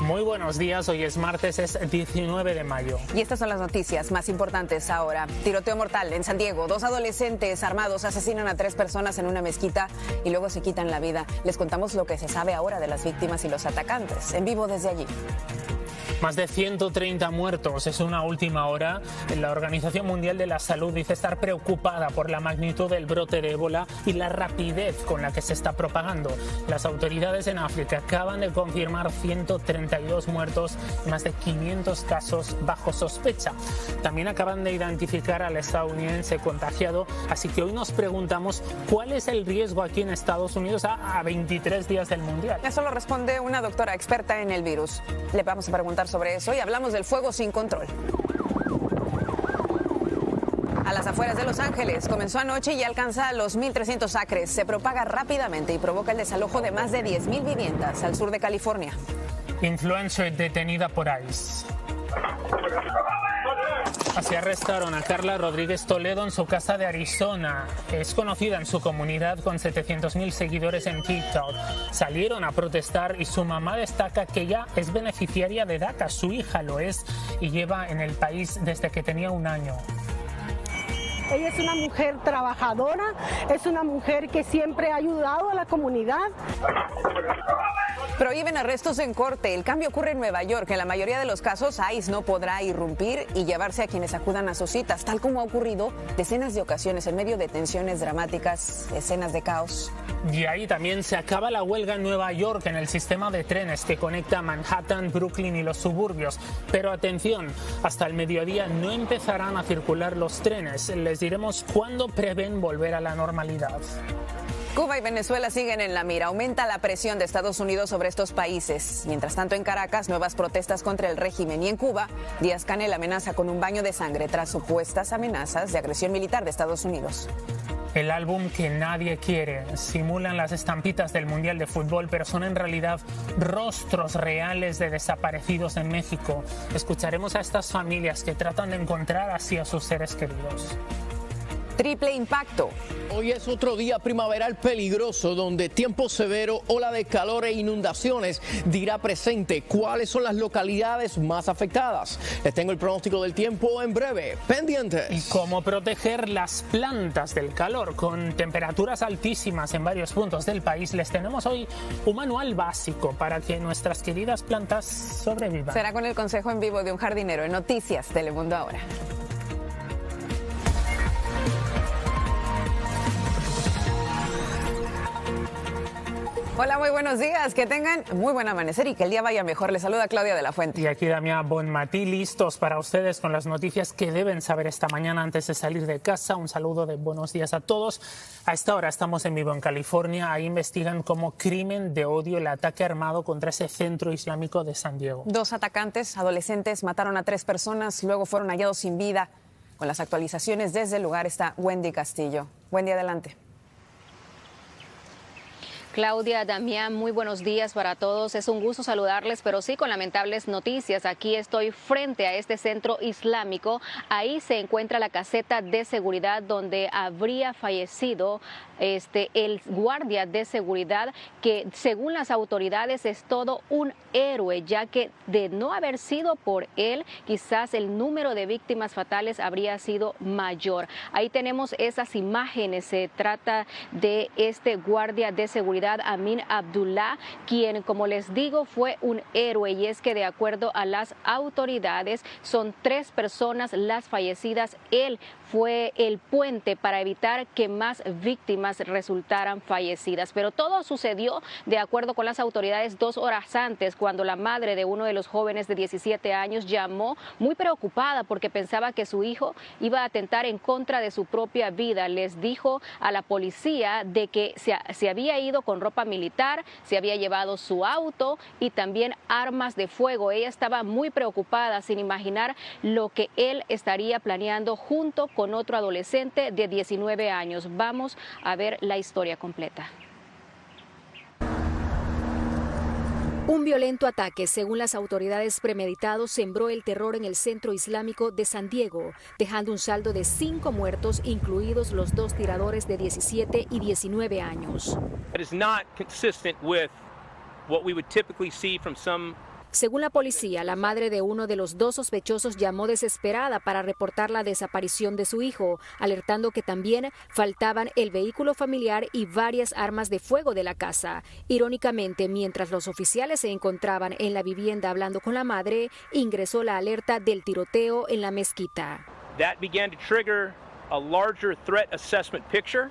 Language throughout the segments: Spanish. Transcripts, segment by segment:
Muy buenos días, hoy es martes, es 19 de mayo. Y estas son las noticias más importantes ahora. Tiroteo mortal en San Diego. 2 adolescentes armados asesinan a 3 personas en una mezquita y luego se quitan la vida. Les contamos lo que se sabe ahora de las víctimas y los atacantes. En vivo desde allí. Más de 130 muertos es una última hora. La Organización Mundial de la Salud dice estar preocupada por la magnitud del brote de ébola y la rapidez con la que se está propagando. Las autoridades en África acaban de confirmar 132 muertos y más de 500 casos bajo sospecha. También acaban de identificar al estadounidense contagiado, así que hoy nos preguntamos cuál es el riesgo aquí en Estados Unidos a 23 días del Mundial. Eso lo responde una doctora experta en el virus. Le vamos a preguntar sobre eso y hablamos del fuego sin control. A las afueras de Los Ángeles comenzó anoche y alcanza los 1.300 acres. Se propaga rápidamente y provoca el desalojo de más de 10.000 viviendas al sur de California. Influencer detenida por ICE. Así arrestaron a Carla Rodríguez Toledo en su casa de Arizona. Es conocida en su comunidad con 700.000 seguidores en TikTok. Salieron a protestar y su mamá destaca que ella es beneficiaria de DACA. Su hija lo es y lleva en el país desde que tenía 1 año. Ella es una mujer trabajadora, es una mujer que siempre ha ayudado a la comunidad. Prohíben arrestos en corte. El cambio ocurre en Nueva York. En la mayoría de los casos, ICE no podrá irrumpir y llevarse a quienes acudan a sus citas, tal como ha ocurrido decenas de ocasiones en medio de tensiones dramáticas, escenas de caos. Y ahí también se acaba la huelga en Nueva York en el sistema de trenes que conecta Manhattan, Brooklyn y los suburbios. Pero atención, hasta el mediodía no empezarán a circular los trenes. Les diremos cuándo prevén volver a la normalidad. Cuba y Venezuela siguen en la mira. Aumenta la presión de Estados Unidos sobre estos países. Mientras tanto, en Caracas, nuevas protestas contra el régimen. Y en Cuba, Díaz-Canel amenaza con un baño de sangre tras supuestas amenazas de agresión militar de Estados Unidos. El álbum que nadie quiere. Simulan las estampitas del Mundial de Fútbol, pero son en realidad rostros reales de desaparecidos en México. Escucharemos a estas familias que tratan de encontrar así a sus seres queridos. Triple impacto. Hoy es otro día primaveral peligroso donde tiempo severo, ola de calor e inundaciones dirá presente. ¿Cuáles son las localidades más afectadas? Les tengo el pronóstico del tiempo en breve. Pendientes. Y cómo proteger las plantas del calor. Con temperaturas altísimas en varios puntos del país, les tenemos hoy un manual básico para que nuestras queridas plantas sobrevivan. Será con el consejo en vivo de un jardinero en Noticias Telemundo ahora. Hola, muy buenos días. Que tengan muy buen amanecer y que el día vaya mejor. Les saluda Claudia de la Fuente. Y aquí Damián Bonmatí, listos para ustedes con las noticias que deben saber esta mañana antes de salir de casa. Un saludo de buenos días a todos. A esta hora estamos en vivo en California. Ahí investigan como crimen de odio el ataque armado contra ese centro islámico de San Diego. 2 atacantes adolescentes mataron a 3 personas, luego fueron hallados sin vida. Con las actualizaciones desde el lugar está Wendy Castillo. Wendy, adelante. Claudia, Damián, muy buenos días para todos. Es un gusto saludarles, pero sí con lamentables noticias. Aquí estoy frente a este centro islámico. Ahí se encuentra la caseta de seguridad donde habría fallecido el guardia de seguridad, que según las autoridades es todo un héroe, ya que de no haber sido por él, quizás el número de víctimas fatales habría sido mayor. Ahí tenemos esas imágenes. Se trata de este guardia de seguridad, Amin Abdullah, quien, como les digo, fue un héroe, y es que de acuerdo a las autoridades son 3 personas las fallecidas. Él fue el puente para evitar que más víctimas resultaran fallecidas. Pero todo sucedió, de acuerdo con las autoridades, 2 horas antes, cuando la madre de uno de los jóvenes de 17 años llamó muy preocupada porque pensaba que su hijo iba a atentar en contra de su propia vida. Les dijo a la policía de que se había ido con ropa militar, se había llevado su auto y también armas de fuego. Ella estaba muy preocupada, sin imaginar lo que él estaría planeando junto con otro adolescente de 19 años. Vamos a ver la historia completa. Un violento ataque, según las autoridades premeditado, sembró el terror en el centro islámico de San Diego, dejando un saldo de 5 muertos, incluidos los 2 tiradores de 17 y 19 años. It is not consistent with what we would typically see from some Según la policía, la madre de uno de los dos sospechosos llamó desesperada para reportar la desaparición de su hijo, alertando que también faltaban el vehículo familiar y varias armas de fuego de la casa. Irónicamente, mientras los oficiales se encontraban en la vivienda hablando con la madre, ingresó la alerta del tiroteo en la mezquita. That began to trigger a larger threat assessment picture.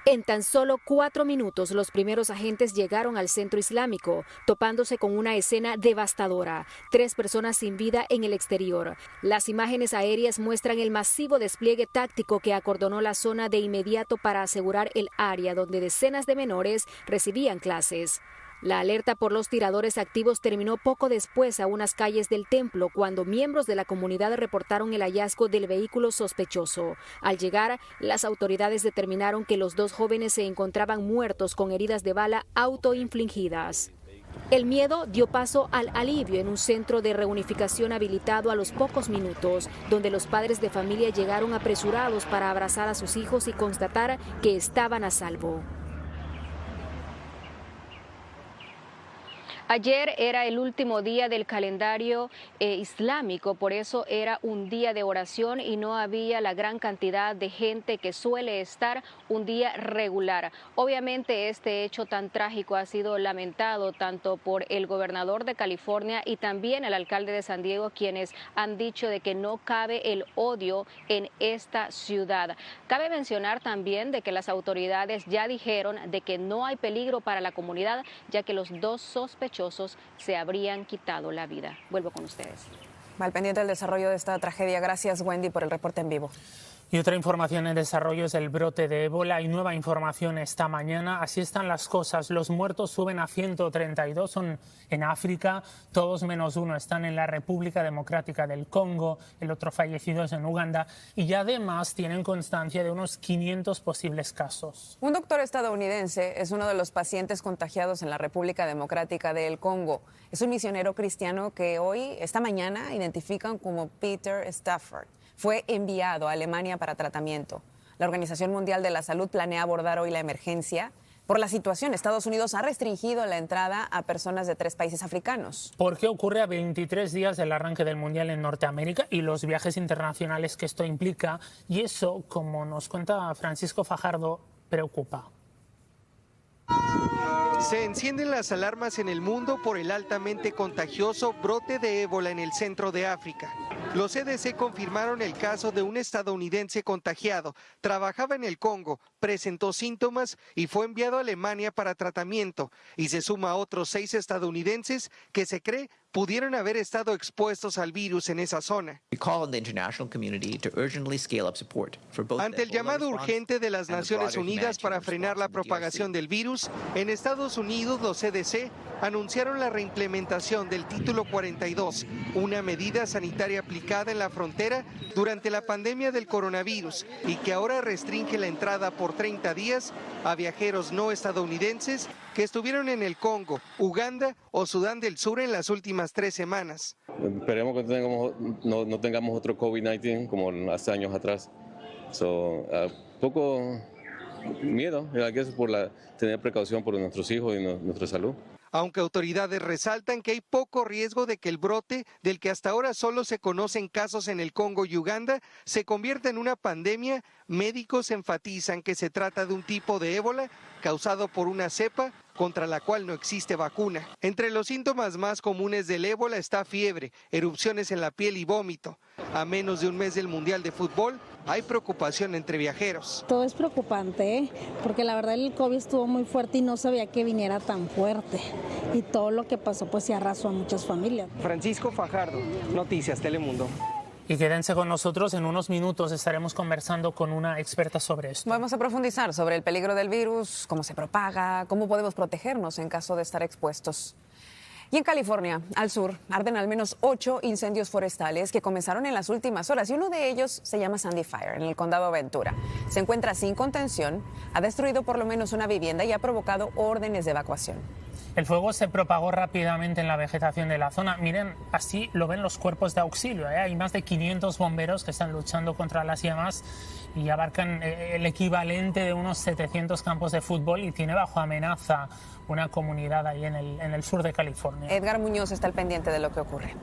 En tan solo 4 minutos, los primeros agentes llegaron al centro islámico, topándose con una escena devastadora. 3 personas sin vida en el exterior. Las imágenes aéreas muestran el masivo despliegue táctico que acordonó la zona de inmediato para asegurar el área donde decenas de menores recibían clases. La alerta por los tiradores activos terminó poco después a unas calles del templo, cuando miembros de la comunidad reportaron el hallazgo del vehículo sospechoso. Al llegar, las autoridades determinaron que los 2 jóvenes se encontraban muertos con heridas de bala autoinfligidas. El miedo dio paso al alivio en un centro de reunificación habilitado a los pocos minutos, donde los padres de familia llegaron apresurados para abrazar a sus hijos y constatar que estaban a salvo. Ayer era el último día del calendario islámico, por eso era un día de oración y no había la gran cantidad de gente que suele estar un día regular. Obviamente este hecho tan trágico ha sido lamentado tanto por el gobernador de California y también el alcalde de San Diego, quienes han dicho de que no cabe el odio en esta ciudad. Cabe mencionar también de que las autoridades ya dijeron de que no hay peligro para la comunidad, ya que los 2 sospechosos se habrían quitado la vida. Vuelvo con ustedes. Al pendiente del desarrollo de esta tragedia. Gracias, Wendy, por el reporte en vivo. Y otra información en desarrollo es el brote de ébola. Hay nueva información esta mañana. Así están las cosas. Los muertos suben a 132, son en África. Todos menos uno están en la República Democrática del Congo. El otro fallecido es en Uganda. Y además tienen constancia de unos 500 posibles casos. Un doctor estadounidense es uno de los pacientes contagiados en la República Democrática del Congo. Es un misionero cristiano que esta mañana, identifican como Peter Stafford. Fue enviado a Alemania para tratamiento. La Organización Mundial de la Salud planea abordar hoy la emergencia. Por la situación, Estados Unidos ha restringido la entrada a personas de 3 países africanos. ¿Por qué ocurre a 23 días del arranque del Mundial en Norteamérica y los viajes internacionales que esto implica? Y eso, como nos cuenta Francisco Fajardo, preocupa. Se encienden las alarmas en el mundo por el altamente contagioso brote de ébola en el centro de África. Los CDC confirmaron el caso de un estadounidense contagiado. Trabajaba en el Congo, presentó síntomas y fue enviado a Alemania para tratamiento. Y se suma a otros 6 estadounidenses que se cree pudieron haber estado expuestos al virus en esa zona. Ante el llamado urgente de las Naciones Unidas para frenar la propagación del virus, en Estados Unidos los CDC anunciaron la reimplementación del Título 42, una medida sanitaria aplicada en la frontera durante la pandemia del coronavirus y que ahora restringe la entrada por 30 días a viajeros no estadounidenses que estuvieron en el Congo, Uganda o Sudán del Sur en las últimas 3 semanas. Esperemos que no tengamos otro COVID-19 como hace años atrás. Poco miedo, por tener precaución por nuestros hijos y nuestra salud. Aunque autoridades resaltan que hay poco riesgo de que el brote, del que hasta ahora solo se conocen casos en el Congo y Uganda, se convierta en una pandemia, médicos enfatizan que se trata de un tipo de ébola causado por una cepa contra la cual no existe vacuna. Entre los síntomas más comunes del ébola está fiebre, erupciones en la piel y vómito. A menos de un mes del Mundial de Fútbol, hay preocupación entre viajeros. Todo es preocupante, porque la verdad el COVID estuvo muy fuerte y no sabía que viniera tan fuerte. Y todo lo que pasó pues se arrasó a muchas familias. Francisco Fajardo, Noticias Telemundo. Y quédense con nosotros, en unos minutos estaremos conversando con una experta sobre esto. Vamos a profundizar sobre el peligro del virus, cómo se propaga, cómo podemos protegernos en caso de estar expuestos. Y en California, al sur, arden al menos 8 incendios forestales que comenzaron en las últimas horas y uno de ellos se llama Sandy Fire, en el condado Ventura. Se encuentra sin contención, ha destruido por lo menos una vivienda y ha provocado órdenes de evacuación. El fuego se propagó rápidamente en la vegetación de la zona. Miren, así lo ven los cuerpos de auxilio. Hay más de 500 bomberos que están luchando contra las llamas y abarcan el equivalente de unos 700 campos de fútbol y tiene bajo amenaza una comunidad ahí en el sur de California. California. Edgar Muñoz está al pendiente de lo que ocurre.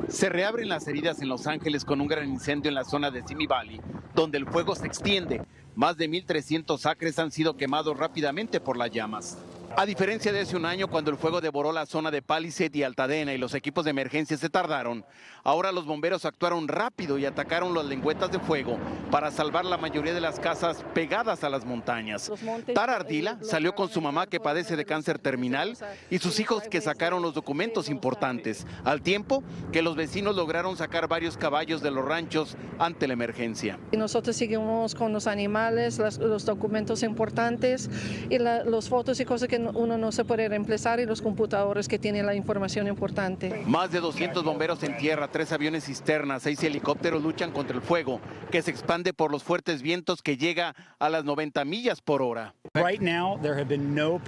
Se reabren las heridas en Los Ángeles con un gran incendio en la zona de Simi Valley, donde el fuego se extiende. Más de 1.300 acres han sido quemados rápidamente por las llamas. A diferencia de hace un año, cuando el fuego devoró la zona de Palisade y Altadena y los equipos de emergencia se tardaron, ahora los bomberos actuaron rápido y atacaron las lengüetas de fuego para salvar la mayoría de las casas pegadas a las montañas. Tara Ardila salió con su mamá que padece de cáncer terminal y sus hijos que sacaron los documentos importantes, al tiempo que los vecinos lograron sacar varios caballos de los ranchos ante la emergencia. Y nosotros seguimos con los animales, los documentos importantes y las fotos y cosas que uno no se puede reemplazar y los computadores que tienen la información importante. Más de 200 bomberos en tierra, 3 aviones cisternas, 6 helicópteros luchan contra el fuego que se expande por los fuertes vientos que llega a las 90 millas por hora. Right now, there have been no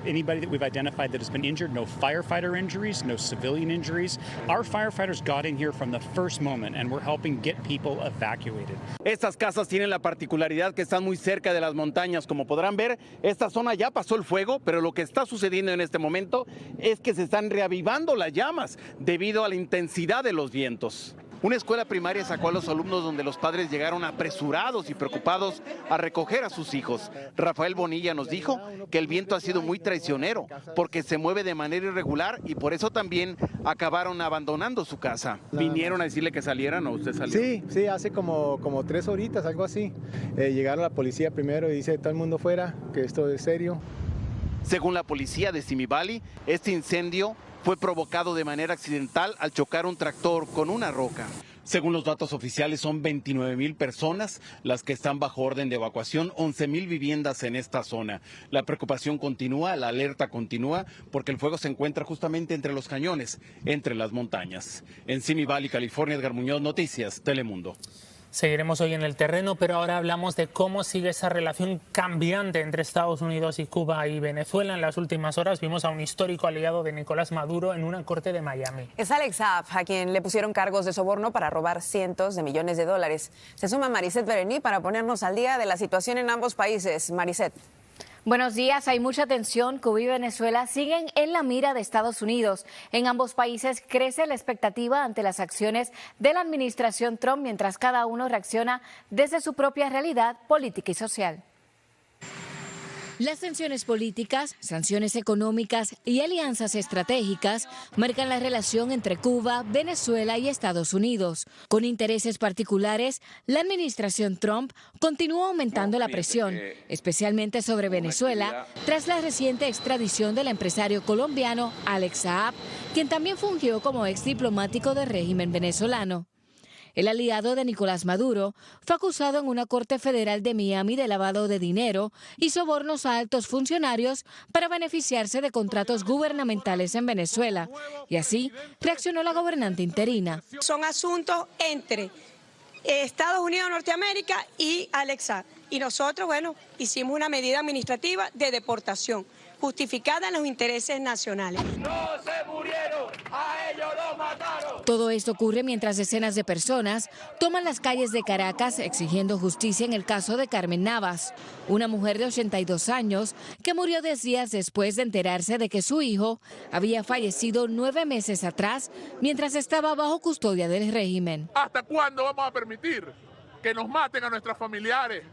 anybody that we've identified that has been injured, no firefighter injuries, no civilian injuries. Our firefighters got in here from the first moment and we're helping get people evacuated. Estas casas tienen la particularidad que están muy cerca de las montañas. Como podrán ver, esta zona ya pasó el fuego, pero lo que está sucediendo en este momento es que se están reavivando las llamas debido a la intensidad de los vientos. Una escuela primaria sacó a los alumnos donde los padres llegaron apresurados y preocupados a recoger a sus hijos. Rafael Bonilla nos dijo que el viento ha sido muy traicionero porque se mueve de manera irregular y por eso también acabaron abandonando su casa. ¿Vinieron a decirle que salieran o usted salió? Sí, hace como 3 horitas, algo así. Llegaron la policía primero y dice todo el mundo fuera, que esto es serio. Según la policía de Simi Valley, este incendio fue provocado de manera accidental al chocar un tractor con una roca. Según los datos oficiales, son 29,000 personas las que están bajo orden de evacuación, 11,000 viviendas en esta zona. La preocupación continúa, la alerta continúa, porque el fuego se encuentra justamente entre los cañones, entre las montañas. En Simi Valley, California, Edgar Muñoz, Noticias, Telemundo. Seguiremos hoy en el terreno, pero ahora hablamos de cómo sigue esa relación cambiante entre Estados Unidos y Cuba y Venezuela. En las últimas horas vimos a un histórico aliado de Nicolás Maduro en una corte de Miami. Es Alex Saab, a quien le pusieron cargos de soborno para robar cientos de millones de dólares. Se suma Mariset Berení para ponernos al día de la situación en ambos países. Mariset. Buenos días. Hay mucha tensión. Cuba y Venezuela siguen en la mira de Estados Unidos. En ambos países crece la expectativa ante las acciones de la administración Trump, mientras cada uno reacciona desde su propia realidad política y social. Las tensiones políticas, sanciones económicas y alianzas estratégicas marcan la relación entre Cuba, Venezuela y Estados Unidos. Con intereses particulares, la administración Trump continúa aumentando la presión, especialmente sobre Venezuela, tras la reciente extradición del empresario colombiano Alex Saab, quien también fungió como ex diplomático del régimen venezolano. El aliado de Nicolás Maduro fue acusado en una corte federal de Miami de lavado de dinero y sobornos a altos funcionarios para beneficiarse de contratos gubernamentales en Venezuela. Y así reaccionó la gobernante interina. Son asuntos entre Estados Unidos de Norteamérica y Alex Saab. Y nosotros, hicimos una medida administrativa de deportación, justificada en los intereses nacionales. ¡No se murieron! ¡A ellos los mataron! Todo esto ocurre mientras decenas de personas toman las calles de Caracas exigiendo justicia en el caso de Carmen Navas, una mujer de 82 años que murió 10 días después de enterarse de que su hijo había fallecido 9 meses atrás mientras estaba bajo custodia del régimen. ¿Hasta cuándo vamos a permitir que nos maten a nuestros familiares?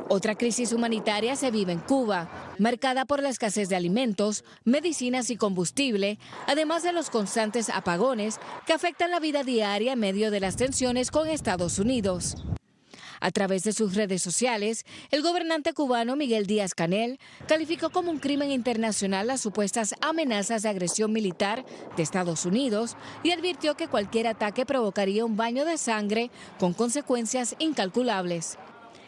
Otra crisis humanitaria se vive en Cuba, marcada por la escasez de alimentos, medicinas y combustible, además de los constantes apagones que afectan la vida diaria en medio de las tensiones con Estados Unidos. A través de sus redes sociales, el gobernante cubano Miguel Díaz-Canel calificó como un crimen internacional las supuestas amenazas de agresión militar de Estados Unidos y advirtió que cualquier ataque provocaría un baño de sangre con consecuencias incalculables.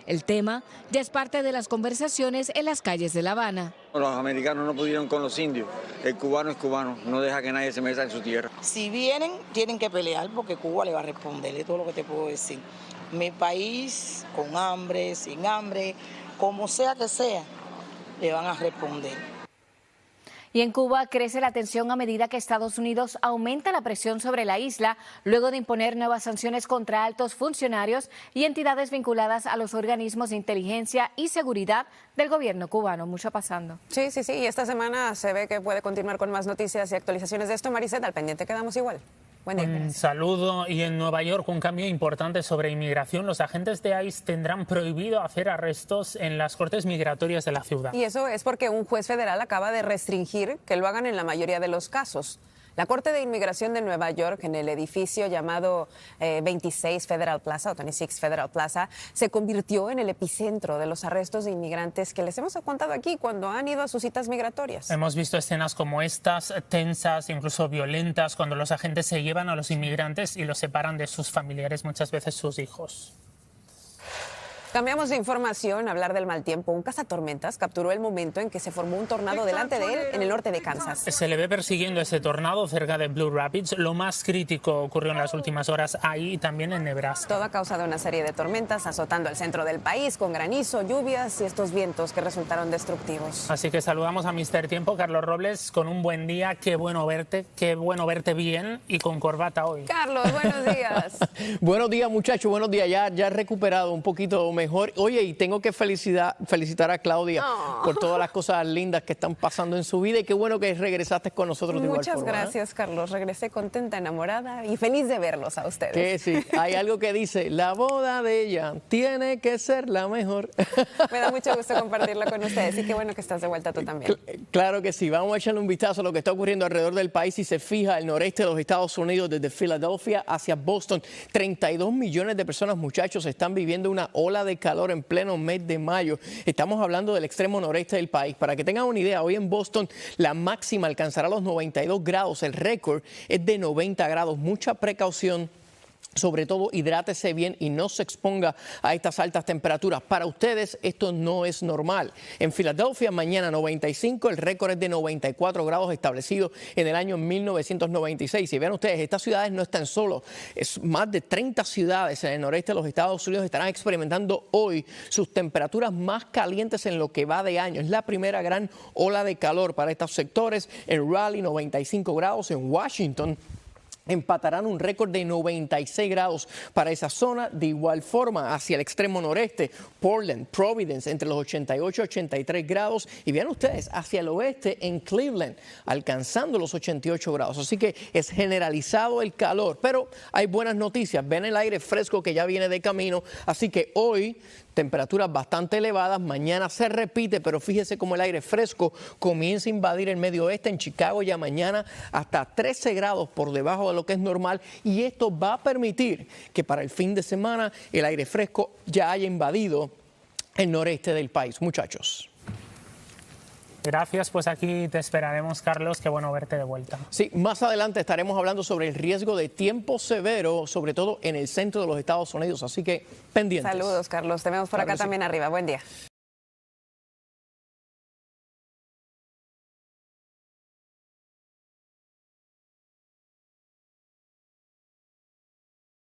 El tema ya es parte de las conversaciones en las calles de La Habana. Los americanos no pudieron con los indios. El cubano es cubano, no deja que nadie se meta en su tierra. Si vienen, tienen que pelear porque Cuba le va a responder, es todo lo que te puedo decir. Mi país, con hambre, sin hambre, como sea que sea, le van a responder. Y en Cuba crece la tensión a medida que Estados Unidos aumenta la presión sobre la isla luego de imponer nuevas sanciones contra altos funcionarios y entidades vinculadas a los organismos de inteligencia y seguridad del gobierno cubano. Mucho pasando. Sí, y esta semana se ve que puede continuar con más noticias y actualizaciones de esto. Maricet, al pendiente quedamos igual. Buen día. Un saludo. Y en Nueva York, un cambio importante sobre inmigración. Los agentes de ICE tendrán prohibido hacer arrestos en las cortes migratorias de la ciudad. Y eso es porque un juez federal acaba de restringir que lo hagan en la mayoría de los casos. La Corte de Inmigración de Nueva York, en el edificio llamado 26 Federal Plaza, o 26 Federal Plaza, se convirtió en el epicentro de los arrestos de inmigrantes que les hemos contado aquí cuando han ido a sus citas migratorias. Hemos visto escenas como estas, tensas, incluso violentas, cuando los agentes se llevan a los inmigrantes y los separan de sus familiares, muchas veces sus hijos. Cambiamos de información, a hablar del mal tiempo. Un cazatormentas capturó el momento en que se formó un tornado delante de él en el norte de Kansas. Se le ve persiguiendo ese tornado cerca de Blue Rapids. Lo más crítico ocurrió en las últimas horas ahí y también en Nebraska. Todo a causa de una serie de tormentas azotando el centro del país con granizo, lluvias y estos vientos que resultaron destructivos. Así que saludamos a Mr. Tiempo, Carlos Robles, con un buen día. Qué bueno verte bien y con corbata hoy. Carlos, buenos días. Buenos días, muchachos, buenos días. Ya he recuperado un poquito mejor. Oye, y tengo que felicitar a Claudia por todas las cosas lindas que están pasando en su vida y qué bueno que regresaste con nosotros de igual forma. Muchas gracias, Carlos. Regresé contenta, enamorada y feliz de verlos a ustedes. Que sí, hay algo que dice, la boda de ella tiene que ser la mejor. Me da mucho gusto compartirla con ustedes y qué bueno que estás de vuelta tú también. Claro que sí. Vamos a echarle un vistazo a lo que está ocurriendo alrededor del país. Si se fija, el noreste de los Estados Unidos, desde Filadelfia hacia Boston, 32 millones de personas, muchachos, están viviendo una ola de calor en pleno mes de mayo. Estamos hablando del extremo noreste del país. Para que tengan una idea, hoy en Boston la máxima alcanzará los 92 grados. El récord es de 90 grados. Mucha precaución. Sobre todo, hidrátese bien y no se exponga a estas altas temperaturas. Para ustedes, esto no es normal. En Filadelfia, mañana 95, el récord es de 94 grados establecido en el año 1996. Y vean ustedes, estas ciudades no están solos. Es más de 30 ciudades en el noreste de los Estados Unidos estarán experimentando hoy sus temperaturas más calientes en lo que va de año. Es la primera gran ola de calor para estos sectores. En Raleigh, 95 grados. En Washington, empatarán un récord de 96 grados para esa zona. De igual forma, hacia el extremo noreste, Portland, Providence, entre los 88 y 83 grados. Y vean ustedes, hacia el oeste, en Cleveland, alcanzando los 88 grados. Así que es generalizado el calor, pero hay buenas noticias. Ven el aire fresco que ya viene de camino. Así que hoy, temperaturas bastante elevadas, mañana se repite, pero fíjese cómo el aire fresco comienza a invadir el medio oeste. En Chicago ya mañana hasta 13 grados por debajo de lo que es normal, y esto va a permitir que para el fin de semana el aire fresco ya haya invadido el noreste del país. Muchachos. Gracias, pues aquí te esperaremos, Carlos. Qué bueno verte de vuelta. Sí, más adelante estaremos hablando sobre el riesgo de tiempo severo, sobre todo en el centro de los Estados Unidos, así que pendientes. Saludos, Carlos. Te vemos por acá también arriba. Buen día.